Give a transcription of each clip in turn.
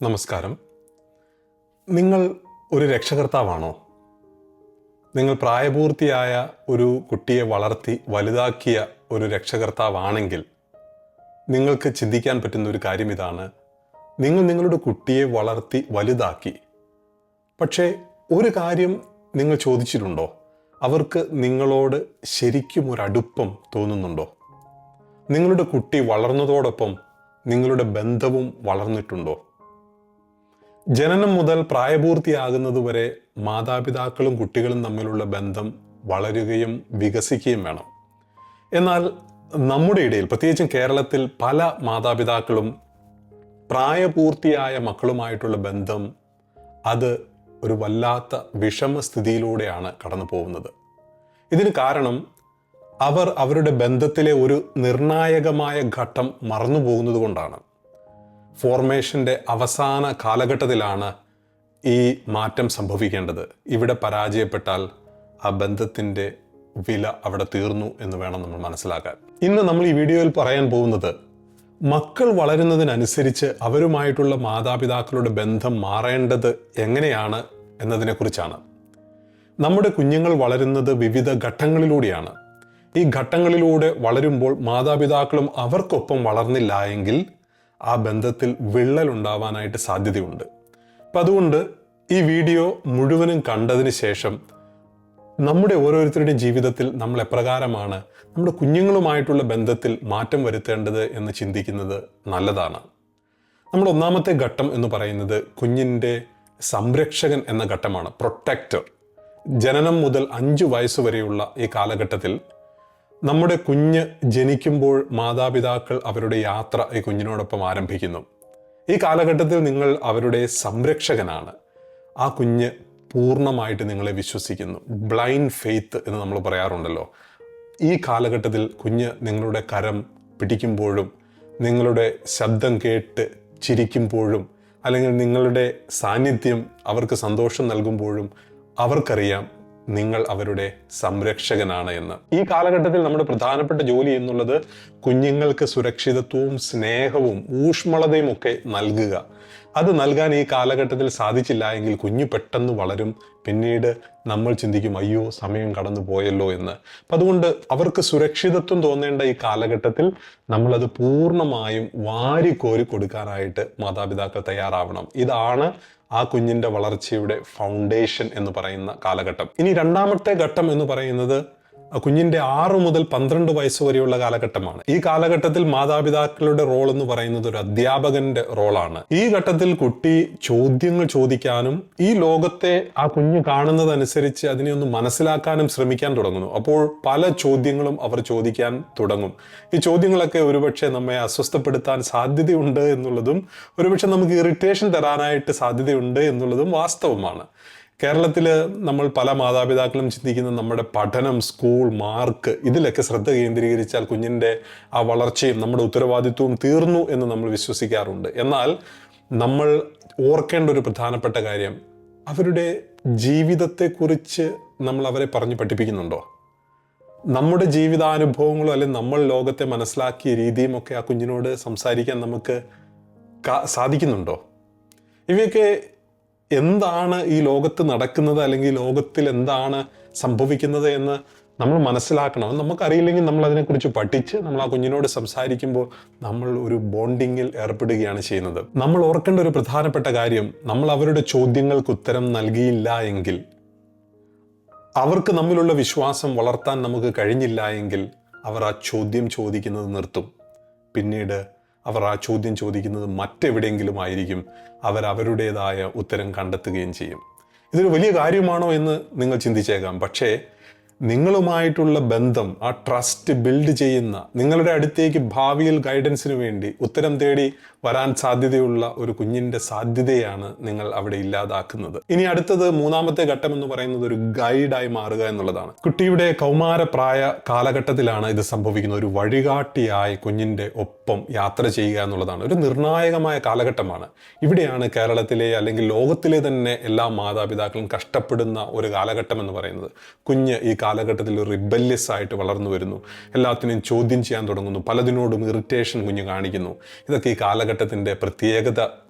നമസ്കാരം. നിങ്ങൾ ഒരു രക്ഷകർത്താവാണോ? നിങ്ങൾ പ്രായപൂർത്തിയായ ഒരു കുട്ടിയെ വളർത്തി വലുതാക്കിയ ഒരു രക്ഷകർത്താവാണെങ്കിൽ നിങ്ങൾക്ക് ചിന്തിക്കാൻ പറ്റുന്ന ഒരു കാര്യം ഇതാണ്. നിങ്ങൾ നിങ്ങളുടെ കുട്ടിയെ വളർത്തി വലുതാക്കി, പക്ഷേ ഒരു കാര്യം നിങ്ങൾ ചോദിച്ചിട്ടുണ്ടോ? അവർക്ക് നിങ്ങളോട് ശരിക്കും ഒരു അടുപ്പം തോന്നുന്നുണ്ടോ? നിങ്ങളുടെ കുട്ടി വളർന്നതോടൊപ്പം നിങ്ങളുടെ ബന്ധവും വളർന്നിട്ടുണ്ടോ? ജനനം മുതൽ പ്രായപൂർത്തിയാകുന്നതുവരെ മാതാപിതാക്കളും കുട്ടികളും തമ്മിലുള്ള ബന്ധം വളരുകയും വികസിക്കുകയും വേണം. എന്നാൽ നമ്മുടെ ഇടയിൽ, പ്രത്യേകിച്ചും കേരളത്തിൽ, പല മാതാപിതാക്കളും പ്രായപൂർത്തിയായ മക്കളുമായിട്ടുള്ള ബന്ധം അത് ഒരു വല്ലാത്ത വിഷമസ്ഥിതിയിലൂടെയാണ് കടന്നു പോകുന്നത്. ഇതിന് കാരണം അവർ അവരുടെ ബന്ധത്തിലെ ഒരു നിർണായകമായ ഘട്ടം മറന്നു പോകുന്നത് കൊണ്ടാണ്. ഫോർമേഷൻ്റെ അവസാന കാലഘട്ടത്തിലാണ് ഈ മാറ്റം സംഭവിക്കേണ്ടത്. ഇവിടെ പരാജയപ്പെട്ടാൽ ആ ബന്ധത്തിൻ്റെ വില അവിടെ തീർന്നു എന്ന് വേണം നമ്മൾ മനസ്സിലാക്കാൻ. ഇന്ന് നമ്മൾ ഈ വീഡിയോയിൽ പറയാൻ പോകുന്നത് മക്കൾ വളരുന്നതിനനുസരിച്ച് അവരുമായിട്ടുള്ള മാതാപിതാക്കളുടെ ബന്ധം മാറേണ്ടത് എങ്ങനെയാണ് എന്നതിനെക്കുറിച്ചാണ്. നമ്മുടെ കുഞ്ഞുങ്ങൾ വളരുന്നത് വിവിധ ഘട്ടങ്ങളിലൂടെയാണ്. ഈ ഘട്ടങ്ങളിലൂടെ വളരുമ്പോൾ മാതാപിതാക്കളും അവർക്കൊപ്പം വളർന്നില്ല എങ്കിൽ ആ ബന്ധത്തിൽ വിള്ളൽ ഉണ്ടാവാനായിട്ട് സാധ്യതയുണ്ട്. അപ്പം അതുകൊണ്ട് ഈ വീഡിയോ മുഴുവനും കണ്ടതിന് ശേഷം നമ്മുടെ ഓരോരുത്തരുടെയും ജീവിതത്തിൽ നമ്മൾ എപ്രകാരമാണ് നമ്മുടെ കുഞ്ഞുങ്ങളുമായിട്ടുള്ള ബന്ധത്തിൽ മാറ്റം വരുത്തേണ്ടത് എന്ന് ചിന്തിക്കുന്നത് നല്ലതാണ്. നമ്മുടെ ഒന്നാമത്തെ ഘട്ടം എന്ന് പറയുന്നത് കുഞ്ഞിൻ്റെ സംരക്ഷകൻ എന്ന ഘട്ടമാണ്, പ്രൊട്ടക്റ്റർ. ജനനം മുതൽ 5 വയസ്സ് വരെയുള്ള ഈ കാലഘട്ടത്തിൽ നമ്മുടെ കുഞ്ഞ് ജനിക്കുമ്പോൾ മാതാപിതാക്കൾ അവരുടെ യാത്ര ഈ കുഞ്ഞിനോടൊപ്പം ആരംഭിക്കുന്നു. ഈ കാലഘട്ടത്തിൽ നിങ്ങൾ അവരുടെ സംരക്ഷകനാണ്. ആ കുഞ്ഞ് പൂർണ്ണമായിട്ട് നിങ്ങളെ വിശ്വസിക്കുന്നു. ബ്ലൈൻഡ് ഫെയ്ത്ത് എന്ന് നമ്മൾ പറയാറുണ്ടല്ലോ. ഈ കാലഘട്ടത്തിൽ കുഞ്ഞ് നിങ്ങളുടെ കരം പിടിക്കുമ്പോഴും നിങ്ങളുടെ ശബ്ദം കേട്ട് ചിരിക്കുമ്പോഴും അല്ലെങ്കിൽ നിങ്ങളുടെ സാന്നിധ്യം അവർക്ക് സന്തോഷം നൽകുമ്പോഴും അവർക്കറിയാം നിങ്ങൾ അവരുടെ സംരക്ഷകനാണ് എന്ന്. ഈ കാലഘട്ടത്തിൽ നമ്മുടെ പ്രധാനപ്പെട്ട ജോലി എന്നുള്ളത് കുഞ്ഞുങ്ങൾക്ക് സുരക്ഷിതത്വവും സ്നേഹവും ഊഷ്മളതയും ഒക്കെ നൽകുക. അത് നൽകാൻ ഈ കാലഘട്ടത്തിൽ സാധിച്ചില്ല എങ്കിൽ കുഞ്ഞു പെട്ടെന്ന് വളരും. പിന്നീട് നമ്മൾ ചിന്തിക്കും, അയ്യോ സമയം കടന്നു പോയല്ലോ എന്ന്. അപ്പം അതുകൊണ്ട് അവർക്ക് സുരക്ഷിതത്വം തോന്നേണ്ട ഈ കാലഘട്ടത്തിൽ നമ്മളത് പൂർണ്ണമായും വാരിക്കോരി കൊടുക്കാനായിട്ട് മാതാപിതാക്കൾ തയ്യാറാവണം. ഇതാണ് ആ കുഞ്ഞിൻ്റെ വളർച്ചയുടെ ഫൗണ്ടേഷൻ എന്ന് പറയുന്ന കാലഘട്ടം. ഇനി രണ്ടാമത്തെ ഘട്ടം എന്ന് പറയുന്നത് കുഞ്ഞിൻ്റെ 6 മുതൽ 12 വയസ്സ് വരെയുള്ള കാലഘട്ടമാണ്. ഈ കാലഘട്ടത്തിൽ മാതാപിതാക്കളുടെ റോൾ എന്ന് പറയുന്നത് ഒരു അധ്യാപകന്റെ റോളാണ്. ഈ ഘട്ടത്തിൽ കുട്ടി ചോദ്യങ്ങൾ ചോദിക്കാനും ഈ ലോകത്തെ ആ കുഞ്ഞ് കാണുന്നതനുസരിച്ച് അതിനെ ഒന്ന് മനസ്സിലാക്കാനും ശ്രമിക്കാൻ തുടങ്ങുന്നു. അപ്പോൾ പല ചോദ്യങ്ങളും അവർ ചോദിക്കാൻ തുടങ്ങും. ഈ ചോദ്യങ്ങളൊക്കെ ഒരുപക്ഷെ നമ്മെ അസ്വസ്ഥപ്പെടുത്താൻ സാധ്യതയുണ്ട് എന്നുള്ളതും ഒരുപക്ഷെ നമുക്ക് ഇറിറ്റേഷൻ തരാനായിട്ട് സാധ്യതയുണ്ട് എന്നുള്ളതും വാസ്തവമാണ്. കേരളത്തിൽ നമ്മൾ പല മാതാപിതാക്കളും ചിന്തിക്കുന്നത് നമ്മുടെ പഠനം, സ്കൂൾ, മാർക്ക് ഇതിലൊക്കെ ശ്രദ്ധ കേന്ദ്രീകരിച്ചാൽ കുഞ്ഞിൻ്റെ ആ വളർച്ചയും നമ്മുടെ ഉത്തരവാദിത്വവും തീർന്നു എന്ന് നമ്മൾ വിശ്വസിക്കാറുണ്ട്. എന്നാൽ നമ്മൾ ഓർക്കേണ്ട ഒരു പ്രധാനപ്പെട്ട കാര്യം, അവരുടെ ജീവിതത്തെക്കുറിച്ച് നമ്മൾ അവരെ പറഞ്ഞു പഠിപ്പിക്കുന്നുണ്ടോ? നമ്മുടെ ജീവിതാനുഭവങ്ങളോ അല്ലെങ്കിൽ നമ്മൾ ലോകത്തെ മനസ്സിലാക്കിയ രീതിയും ഒക്കെ ആ കുഞ്ഞിനോട് സംസാരിക്കാൻ നമുക്ക് സാധിക്കുന്നുണ്ടോ? ഇവയൊക്കെ എന്താണ് ഈ ലോകത്ത് നടക്കുന്നത് അല്ലെങ്കിൽ ലോകത്തിൽ എന്താണ് സംഭവിക്കുന്നത് എന്ന് നമ്മൾ മനസ്സിലാക്കണം. നമുക്കറിയില്ലെങ്കിൽ നമ്മൾ അതിനെക്കുറിച്ച് പഠിച്ച് നമ്മൾ ആ കുഞ്ഞിനോട് സംസാരിക്കുമ്പോൾ നമ്മൾ ഒരു ബോണ്ടിങ്ങിൽ ഏർപ്പെടുകയാണ് ചെയ്യുന്നത്. നമ്മൾ ഓർക്കേണ്ട ഒരു പ്രധാനപ്പെട്ട കാര്യം, നമ്മൾ അവരുടെ ചോദ്യങ്ങൾക്ക് ഉത്തരം നൽകിയില്ല എങ്കിൽ, അവർക്ക് നമ്മിലുള്ള വിശ്വാസം വളർത്താൻ നമുക്ക് കഴിഞ്ഞില്ല എങ്കിൽ അവർ ആ ചോദ്യം ചോദിക്കുന്നത് നിർത്തും. പിന്നീട് അവർ ആ ചോദ്യം ചോദിക്കുന്നത് മറ്റെവിടെയെങ്കിലും ആയിരിക്കും. അവരുടേതായ ഉത്തരം കണ്ടെത്തുകയും ചെയ്യും. ഇതൊരു വലിയ കാര്യമാണോ എന്ന് നിങ്ങൾ ചിന്തിച്ചേക്കാം. പക്ഷേ നിങ്ങളുമായിട്ടുള്ള ബന്ധം, ആ ട്രസ്റ്റ് ബിൽഡ് ചെയ്യുന്ന, നിങ്ങളുടെ അടുത്തേക്ക് ഭാവിയിൽ ഗൈഡൻസിന് വേണ്ടി ഉത്തരം തേടി വരാൻ സാധ്യതയുള്ള ഒരു കുഞ്ഞിൻ്റെ സാധ്യതയാണ് നിങ്ങൾ അവിടെ ഇല്ലാതാക്കുന്നത്. ഇനി അടുത്തത് മൂന്നാമത്തെ ഘട്ടം എന്ന് പറയുന്നത് ഒരു ഗൈഡായി മാറുക എന്നുള്ളതാണ്. കുട്ടിയുടെ കൗമാരപ്രായ കാലഘട്ടത്തിലാണ് ഇത് സംഭവിക്കുന്നത്. ഒരു വഴികാട്ടിയായി കുഞ്ഞിൻ്റെ ഒപ്പം യാത്ര ചെയ്യുക എന്നുള്ളതാണ്. ഒരു നിർണായകമായ കാലഘട്ടമാണ്. ഇവിടെയാണ് കേരളത്തിലെ അല്ലെങ്കിൽ ലോകത്തിലെ തന്നെ എല്ലാ മാതാപിതാക്കളും കഷ്ടപ്പെടുന്ന ഒരു കാലഘട്ടം എന്ന് പറയുന്നത്. കുഞ്ഞ് ഈ കാലഘട്ടത്തിൽ റിബല്യസ് ആയിട്ട് വളർന്നു വരുന്നു. എല്ലാത്തിനെയും ചോദ്യം ചെയ്യാൻ തുടങ്ങുന്നു. പലതിനോടും ഇറിറ്റേഷൻ കുഞ്ഞ് കാണിക്കുന്നു. ഇതൊക്കെ ഈ കാലഘട്ടത്തിൻ്റെ പ്രത്യേകത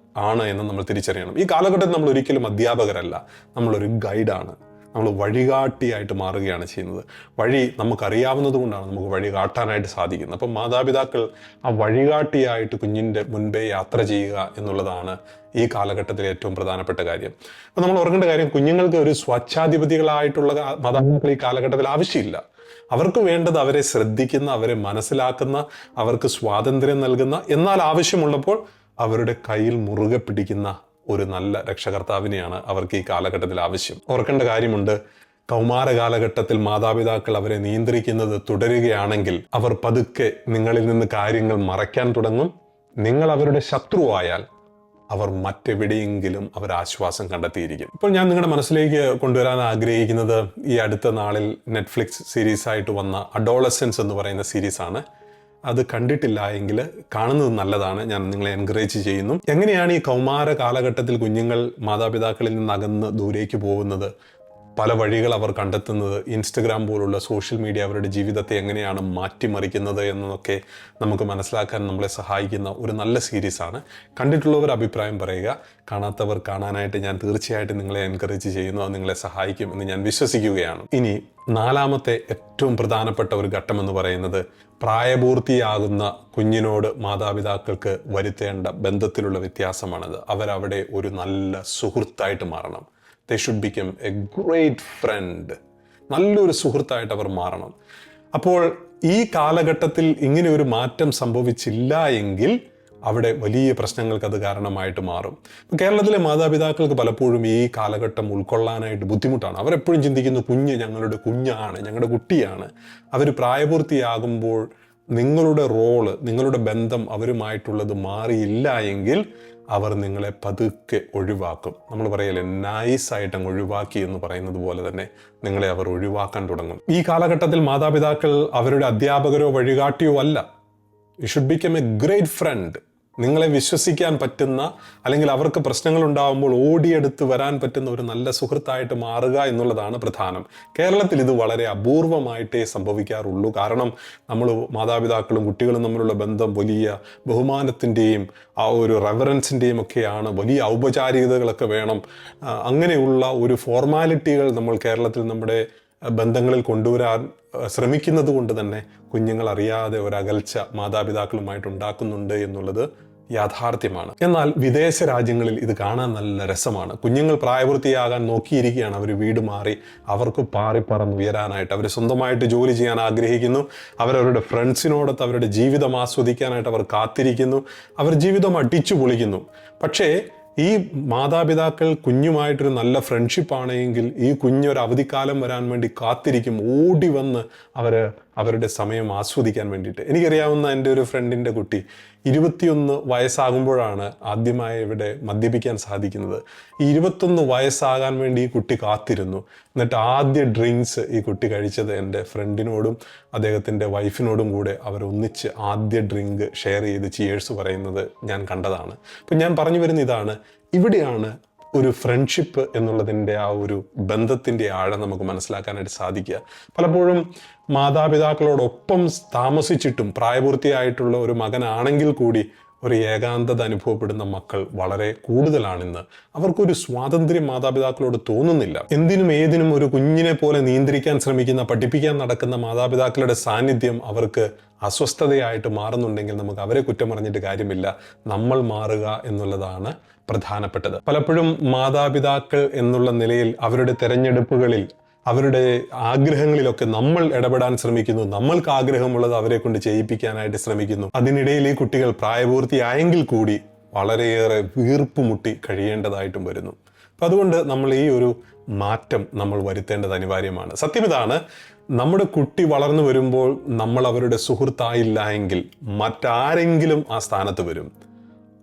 ആണ് എന്ന് നമ്മൾ തിരിച്ചറിയണം. ഈ കാലഘട്ടത്തിൽ നമ്മൾ ഒരിക്കലും അധ്യാപകരല്ല, നമ്മളൊരു ഗൈഡാണ്. നമ്മൾ വഴികാട്ടിയായിട്ട് മാറുകയാണ് ചെയ്യുന്നത്. വഴി നമുക്കറിയാവുന്നത് കൊണ്ടാണ് നമുക്ക് വഴി കാട്ടാനായിട്ട് സാധിക്കുന്നത്. അപ്പം മാതാപിതാക്കൾ ആ വഴികാട്ടിയായിട്ട് കുഞ്ഞിൻ്റെ മുൻപേ യാത്ര ചെയ്യുക എന്നുള്ളതാണ് ഈ കാലഘട്ടത്തിലെ ഏറ്റവും പ്രധാനപ്പെട്ട കാര്യം. അപ്പം നമ്മൾ ഓർക്കേണ്ട കാര്യം, കുഞ്ഞുങ്ങൾക്ക് ഒരു സ്വച്ഛാധിപതികളായിട്ടുള്ള മാതാപിതാക്കൾ ഈ കാലഘട്ടത്തിൽ ആവശ്യമില്ല. അവർക്ക് വേണ്ടത് അവരെ ശ്രദ്ധിക്കുന്ന, അവരെ മനസ്സിലാക്കുന്ന, അവർക്ക് സ്വാതന്ത്ര്യം നൽകുന്ന, എന്നാൽ ആവശ്യമുള്ളപ്പോൾ അവരുടെ കയ്യിൽ മുറുകെ പിടിക്കുന്ന ഒരു നല്ല രക്ഷകർത്താവിനെയാണ് അവർക്ക് ഈ കാലഘട്ടത്തിൽ ആവശ്യം. ഓർക്കേണ്ട കാര്യമുണ്ട്, കൗമാര കാലഘട്ടത്തിൽ മാതാപിതാക്കൾ അവരെ നിയന്ത്രിക്കുന്നത് തുടരുകയാണെങ്കിൽ അവർ പതുക്കെ നിങ്ങളിൽ നിന്ന് കാര്യങ്ങൾ മറയ്ക്കാൻ തുടങ്ങും. നിങ്ങൾ അവരുടെ ശത്രുവായാൽ അവർ മറ്റെവിടെയെങ്കിലും അവർ ആശ്വാസം കണ്ടെത്തിയിരിക്കും. ഇപ്പോൾ ഞാൻ നിങ്ങളുടെ മനസ്സിലേക്ക് കൊണ്ടുവരാൻ ആഗ്രഹിക്കുന്നത് ഈ അടുത്ത നാളിൽ നെറ്റ്ഫ്ലിക്സ് സീരീസായിട്ട് വന്ന അഡോളസൻസ് എന്ന് പറയുന്ന സീരീസാണ്. അത് കണ്ടിട്ടില്ല എങ്കിൽ കാണുന്നത് നല്ലതാണ്. ഞാൻ നിങ്ങളെ എൻകറേജ് ചെയ്യുന്നു. എങ്ങനെയാണ് ഈ കൗമാര കാലഘട്ടത്തിൽ കുഞ്ഞുങ്ങൾ മാതാപിതാക്കളിൽ നിന്ന് അകന്ന് ദൂരേക്ക് പോകുന്നത്, പല വഴികൾ അവർ കണ്ടെത്തുന്നത്, ഇൻസ്റ്റഗ്രാം പോലുള്ള സോഷ്യൽ മീഡിയ അവരുടെ ജീവിതത്തെ എങ്ങനെയാണ് മാറ്റിമറിക്കുന്നത് എന്നതൊക്കെ നമുക്ക് മനസ്സിലാക്കാൻ നമ്മളെ സഹായിക്കുന്ന ഒരു നല്ല സീരീസാണ്. കണ്ടിട്ടുള്ളവർ അഭിപ്രായം പറയുക. കാണാത്തവർ കാണാനായിട്ട് ഞാൻ തീർച്ചയായിട്ടും നിങ്ങളെ എൻകറേജ് ചെയ്യുന്നു. അത് നിങ്ങളെ സഹായിക്കും എന്ന് ഞാൻ വിശ്വസിക്കുകയാണ്. ഇനി നാലാമത്തെ ഏറ്റവും പ്രധാനപ്പെട്ട ഒരു ഘട്ടം എന്ന് പറയുന്നത്, പ്രായപൂർത്തിയാകുന്ന കുഞ്ഞിനോട് മാതാപിതാക്കൾക്ക് വരുത്തേണ്ട ബന്ധത്തിലുള്ള വ്യത്യാസമാണത്. അവരവിടെ ഒരു നല്ല സുഹൃത്തായിട്ട് മാറണം. They should become a great friend. നല്ലൊരു സുഹൃത്തായിട്ട് അവർ മാറണം. അപ്പോൾ ഈ കാലഘട്ടത്തിൽ ഇങ്ങനെ ഒരു മാറ്റം സംഭവിച്ചില്ല എങ്കിൽ അവിടെ വലിയ പ്രശ്നങ്ങൾക്ക് അത് കാരണമായിട്ട് മാറും. കേരളത്തിലെ മാതാപിതാക്കൾക്ക് പലപ്പോഴും ഈ കാലഘട്ടം ഉൾക്കൊള്ളാനായിട്ട് ബുദ്ധിമുട്ടാണ്. അവരെപ്പോഴും ചിന്തിക്കുന്നു, കുഞ്ഞ് ഞങ്ങളുടെ കുഞ്ഞാണ്, ഞങ്ങളുടെ കുട്ടിയാണ്. അവർ പ്രായപൂർത്തിയാകുമ്പോൾ നിങ്ങളുടെ റോള്, നിങ്ങളുടെ ബന്ധം അവരുമായിട്ടുള്ളത് മാറിയില്ല എങ്കിൽ അവർ നിങ്ങളെ പതുക്കെ ഒഴിവാക്കും. നമ്മൾ പറയല്ലേ, നൈസായിട്ട് അങ്ങ് ഒഴിവാക്കി എന്ന് പറയുന്നത് പോലെ തന്നെ നിങ്ങളെ അവർ ഒഴിവാക്കാൻ തുടങ്ങും. ഈ കാലഘട്ടത്തിൽ മാതാപിതാക്കൾ അവരുടെ അധ്യാപകരോ വഴികാട്ടിയോ അല്ല. You should become a great friend. നിങ്ങളെ വിശ്വസിക്കാൻ പറ്റുന്ന, അല്ലെങ്കിൽ അവർക്ക് പ്രശ്നങ്ങൾ ഉണ്ടാകുമ്പോൾ ഓടിയെടുത്ത് വരാൻ പറ്റുന്ന ഒരു നല്ല സുഹൃത്തായിട്ട് മാറുക എന്നുള്ളതാണ് പ്രധാനം. കേരളത്തിൽ ഇത് വളരെ അപൂർവമായിട്ടേ സംഭവിക്കാറുള്ളൂ. കാരണം നമ്മൾ മാതാപിതാക്കളും കുട്ടികളും തമ്മിലുള്ള ബന്ധം വലിയ ബഹുമാനത്തിൻ്റെയും ആ ഒരു റെവറൻസിൻ്റെയും ഒക്കെയാണ്. വലിയ ഔപചാരികതകളൊക്കെ വേണം. അങ്ങനെയുള്ള ഒരു ഫോർമാലിറ്റികൾ നമ്മൾ കേരളത്തിൽ നമ്മുടെ ബന്ധങ്ങളിൽ കൊണ്ടുവരാൻ ശ്രമിക്കുന്നത് കൊണ്ട് തന്നെ കുഞ്ഞുങ്ങൾ അറിയാതെ ഒരകൽച്ച മാതാപിതാക്കളുമായിട്ട് ഉണ്ടാക്കുന്നുണ്ട് എന്നുള്ളത് യാഥാർത്ഥ്യമാണ്. എന്നാൽ വിദേശ രാജ്യങ്ങളിൽ ഇത് കാണാൻ നല്ല രസമാണ്. കുഞ്ഞുങ്ങൾ പ്രായപൂർത്തിയാകാൻ നോക്കിയിരിക്കുകയാണ്. അവർ വീട് മാറി അവർക്ക് പാറിപ്പറന്നുയരാനായിട്ട്, അവർ സ്വന്തമായിട്ട് ജോലി ചെയ്യാൻ ആഗ്രഹിക്കുന്നു. അവരവരുടെ ഫ്രണ്ട്സിനോടൊത്ത് അവരുടെ ജീവിതം ആസ്വദിക്കാനായിട്ട് അവർ കാത്തിരിക്കുന്നു. അവർ ജീവിതം അടിച്ചു പൊളിക്കുന്നു. പക്ഷേ ഈ മാതാപിതാക്കൾ കുഞ്ഞുമായിട്ടൊരു നല്ല ഫ്രണ്ട്ഷിപ്പ് ആണെങ്കിൽ ഈ കുഞ്ഞൊരു അവധിക്കാലം വരാൻ വേണ്ടി കാത്തിരിക്കും, ഓടി വന്ന് അവരുടെ സമയം ആസ്വദിക്കാൻ വേണ്ടിയിട്ട്. എനിക്കറിയാവുന്ന എൻ്റെ ഒരു ഫ്രണ്ടിൻ്റെ കുട്ടി 21 വയസ്സാകുമ്പോഴാണ് ആദ്യമായി ഇവിടെ മദ്യപിക്കാൻ സാധിക്കുന്നത്. ഈ 21 വയസ്സാകാൻ വേണ്ടി ഈ കുട്ടി കാത്തിരുന്നു. എന്നിട്ട് ആദ്യ ഡ്രിങ്ക്സ് ഈ കുട്ടി കഴിച്ചത് എൻ്റെ ഫ്രണ്ടിനോടും അദ്ദേഹത്തിൻ്റെ വൈഫിനോടും കൂടെ അവരൊന്നിച്ച് ആദ്യ ഡ്രിങ്ക് ഷെയർ ചെയ്ത് ചിയേഴ്സ് പറയുന്നത് ഞാൻ കണ്ടതാണ്. അപ്പം ഞാൻ പറഞ്ഞു വരുന്ന ഇതാണ്, ഇവിടെയാണ് ഒരു ഫ്രണ്ട്ഷിപ്പ് എന്നുള്ളതിൻ്റെ ആ ഒരു ബന്ധത്തിൻ്റെ ആഴം നമുക്ക് മനസ്സിലാക്കാനായിട്ട് സാധിക്കുക. പലപ്പോഴും മാതാപിതാക്കളോടൊപ്പം താമസിച്ചിട്ടും പ്രായപൂർത്തിയായിട്ടുള്ള ഒരു മകനാണെങ്കിൽ കൂടി ഒരു ഏകാന്തത അനുഭവപ്പെടുന്ന മക്കൾ വളരെ കൂടുതലാണിന്ന്. അവർക്കൊരു സ്വാതന്ത്ര്യം മാതാപിതാക്കളോട് തോന്നുന്നില്ല. എന്തിനും ഏതിനും ഒരു കുഞ്ഞിനെ പോലെ നിയന്ത്രിക്കാൻ ശ്രമിക്കുന്ന, പഠിപ്പിക്കാൻ നടക്കുന്ന മാതാപിതാക്കളുടെ സാന്നിധ്യം അവർക്ക് അസ്വസ്ഥതയായിട്ട് മാറുന്നുണ്ടെങ്കിൽ നമുക്ക് അവരെ കുറ്റം പറഞ്ഞിട്ട് കാര്യമില്ല. നമ്മൾ മാറുക എന്നുള്ളതാണ് പ്രധാനപ്പെട്ടത്. പലപ്പോഴും മാതാപിതാക്കൾ എന്നുള്ള നിലയിൽ അവരുടെ തെരഞ്ഞെടുപ്പുകളിൽ, അവരുടെ ആഗ്രഹങ്ങളിലൊക്കെ നമ്മൾ ഇടപെടാൻ ശ്രമിക്കുന്നു. നമ്മൾക്ക് ആഗ്രഹമുള്ളത് അവരെ കൊണ്ട് ചെയ്യിപ്പിക്കാനായിട്ട് ശ്രമിക്കുന്നു. അതിനിടയിൽ ഈ കുട്ടികൾ പ്രായപൂർത്തിയായെങ്കിൽ കൂടി വളരെയേറെ വീർപ്പുമുട്ടി കഴിയേണ്ടതായിട്ടും വരുന്നു. അപ്പം അതുകൊണ്ട് നമ്മൾ ഈ ഒരു മാറ്റം നമ്മൾ വരുത്തേണ്ടത് അനിവാര്യമാണ്. സത്യം ഇതാണ്, നമ്മുടെ കുട്ടി വളർന്നു വരുമ്പോൾ നമ്മൾ അവരുടെ സുഹൃത്തായില്ല എങ്കിൽ മറ്റാരെങ്കിലും ആ സ്ഥാനത്ത് വരും.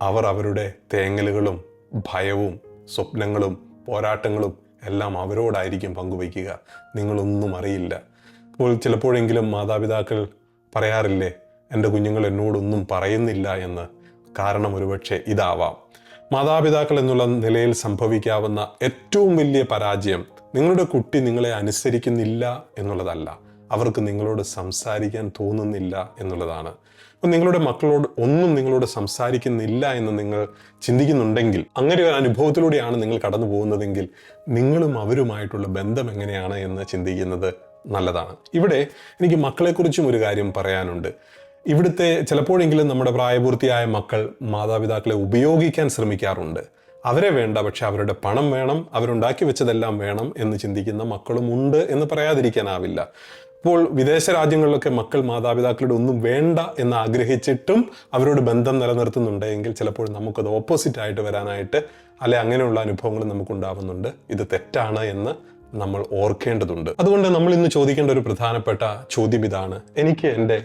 അവർ അവരുടെ തേങ്ങലുകളും ഭയവും സ്വപ്നങ്ങളും പോരാട്ടങ്ങളും എല്ലാം അവരോടായിരിക്കും പങ്കുവയ്ക്കുക. നിങ്ങളൊന്നും അറിയില്ല. അപ്പോൾ ചിലപ്പോഴെങ്കിലും മാതാപിതാക്കൾ പറയാറില്ലേ, എൻ്റെ കുഞ്ഞുങ്ങൾ എന്നോടൊന്നും പറയുന്നില്ല എന്ന്. കാരണം ഒരുപക്ഷെ ഇതാവാം. മാതാപിതാക്കൾ എന്നുള്ള നിലയിൽ സംഭവിക്കാവുന്ന ഏറ്റവും വലിയ പരാജയം നിങ്ങളുടെ കുട്ടി നിങ്ങളെ അനുസരിക്കുന്നില്ല എന്നുള്ളതല്ല, അവർക്ക് നിങ്ങളോട് സംസാരിക്കാൻ തോന്നുന്നില്ല എന്നുള്ളതാണ്. അപ്പോൾ നിങ്ങളുടെ മക്കളോട് ഒന്നും നിങ്ങളോട് സംസാരിക്കുന്നില്ല എന്ന് നിങ്ങൾ ചിന്തിക്കുന്നുണ്ടെങ്കിൽ, അങ്ങനെ ഒരു അനുഭവത്തിലൂടെയാണ് നിങ്ങൾ കടന്നു പോകുന്നതെങ്കിൽ നിങ്ങളും അവരുമായിട്ടുള്ള ബന്ധം എങ്ങനെയാണ് എന്ന് ചിന്തിക്കുന്നത് നല്ലതാണ്. ഇവിടെ എനിക്ക് മക്കളെക്കുറിച്ചും ഒരു കാര്യം പറയാനുണ്ട്. ഇവിടുത്തെ ചിലപ്പോഴെങ്കിലും നമ്മുടെ പ്രായപൂർത്തിയായ മക്കൾ മാതാപിതാക്കളെ ഉപയോഗിക്കാൻ ശ്രമിക്കാറുണ്ട്. അവരെ വേണ്ട, പക്ഷെ അവരുടെ പണം വേണം, അവരുണ്ടാക്കി വെച്ചതെല്ലാം വേണം എന്ന് ചിന്തിക്കുന്ന മക്കളും ഉണ്ട് എന്ന് പറയാതിരിക്കാനാവില്ല. ഇപ്പോൾ വിദേശ രാജ്യങ്ങളിലൊക്കെ മക്കൾ മാതാപിതാക്കളുടെ ഒന്നും വേണ്ട എന്ന് ആഗ്രഹിച്ചിട്ടും അവരോട് ബന്ധം നിലനിർത്തുന്നുണ്ടെങ്കിൽ ചിലപ്പോൾ നമുക്കത് ഓപ്പോസിറ്റ് ആയിട്ട് വരാനായിട്ട് അങ്ങനെയുള്ള അനുഭവങ്ങൾ നമുക്കുണ്ടാവുന്നുണ്ട്. ഇത് തെറ്റാണ് എന്ന് നമ്മൾ ഓർക്കേണ്ടതുണ്ട്. അതുകൊണ്ട് നമ്മൾ ഇന്ന് ചോദിക്കേണ്ട ഒരു പ്രധാനപ്പെട്ട ചോദ്യം ഇതാണ്: എനിക്ക് എൻ്റെ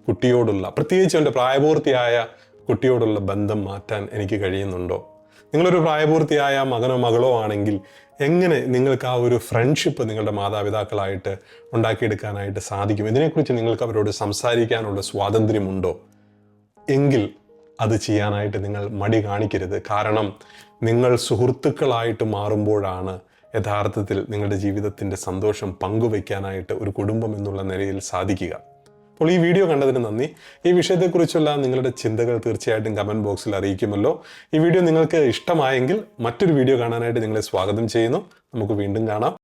കുട്ടിയോടുള്ള, പ്രത്യേകിച്ച് എൻ്റെ പ്രായപൂർത്തിയായ കുട്ടിയോടുള്ള ബന്ധം മാറ്റാൻ എനിക്ക് കഴിയുന്നുണ്ടോ? നിങ്ങളൊരു പ്രായപൂർത്തിയായ മകനോ മകളോ ആണെങ്കിൽ എങ്ങനെ നിങ്ങൾക്ക് ആ ഒരു ഫ്രണ്ട്ഷിപ്പ് നിങ്ങളുടെ മാതാപിതാക്കളായിട്ട് ഉണ്ടാക്കിയെടുക്കാനായിട്ട് സാധിക്കും? ഇതിനെക്കുറിച്ച് നിങ്ങൾക്ക് അവരോട് സംസാരിക്കാനുള്ള സ്വാതന്ത്ര്യമുണ്ടോ? എങ്കിൽ അത് ചെയ്യാനായിട്ട് നിങ്ങൾ മടി കാണിക്കരുത്. കാരണം നിങ്ങൾ സുഹൃത്തുക്കളായിട്ട് മാറുമ്പോഴാണ് യഥാർത്ഥത്തിൽ നിങ്ങളുടെ ജീവിതത്തിൻ്റെ സന്തോഷം പങ്കുവയ്ക്കാനായിട്ട് ഒരു കുടുംബം എന്നുള്ള നിലയിൽ സാധിക്കുക. അപ്പോൾ ഈ വീഡിയോ കണ്ടതിന് നന്ദി. ഈ വിഷയത്തെക്കുറിച്ചുള്ള നിങ്ങളുടെ ചിന്തകൾ തീർച്ചയായിട്ടും കമൻറ്റ് ബോക്സിൽ അറിയിക്കുമല്ലോ. ഈ വീഡിയോ നിങ്ങൾക്ക് ഇഷ്ടമായെങ്കിൽ മറ്റൊരു വീഡിയോ കാണാനായിട്ട് നിങ്ങളെ സ്വാഗതം ചെയ്യുന്നു. നമുക്ക് വീണ്ടും കാണാം.